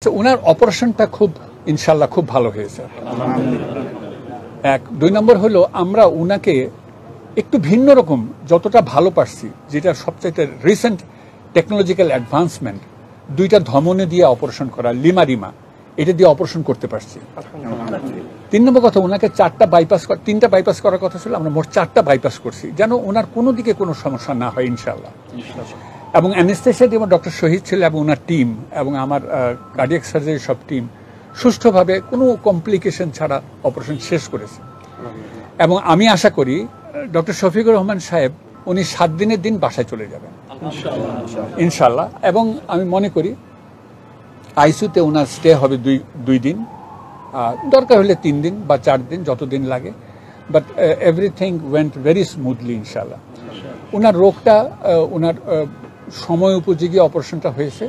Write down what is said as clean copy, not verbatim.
আচ্ছা, ওনার অপারেশনটা খুব ইনশাল্লাহ খুব ভালো হয়েছে। এক, 2 নম্বর হলো আমরা ওনাকে একটু ভিন্ন রকম যতটা ভালো পারছি, যেটা সবচাইতে রিসেন্ট টেকনোলজিক্যাল অ্যাডভান্সমেন্ট, 2টা ধমনী দিয়ে অপারেশন করা, লিমা এটা দিয়ে অপারেশন করতে পারছি। 3 নম্বর কথা, ওনাকে 3টা বাইপাস করার কথা ছিল, আমরা মোট 4টা বাইপাস করছি, যেন ওনার কোনো দিকে কোনো সমস্যা না হয় ইনশাল্লাহ। এবং অ্যানেস্থেশিয়া দিয়ে ডক্টর শহীদ ছিল এবং ওনার টিম এবং আমার কার্ডিয়াক সার্জারি সব টিম সুষ্ঠুভাবে কোনো কমপ্লিকেশন ছাড়া অপারেশন শেষ করেছে। এবং আমি আশা করি ডক্টর শফিকুর রহমান সাহেব উনি 7 দিনের দিন বাসায় চলে যাবেন ইনশাল্লাহ। এবং আমি মনে করি আইসিইউতে ওনার স্টে হবে 2 দিন, দরকার হলে 3 দিন বা 4 দিন, যতদিন লাগে। But everything went very smoothly ইনশাল্লাহ। ওনার রোগটা ওনার সময় উপযোগী অপারেশনটা হয়েছে।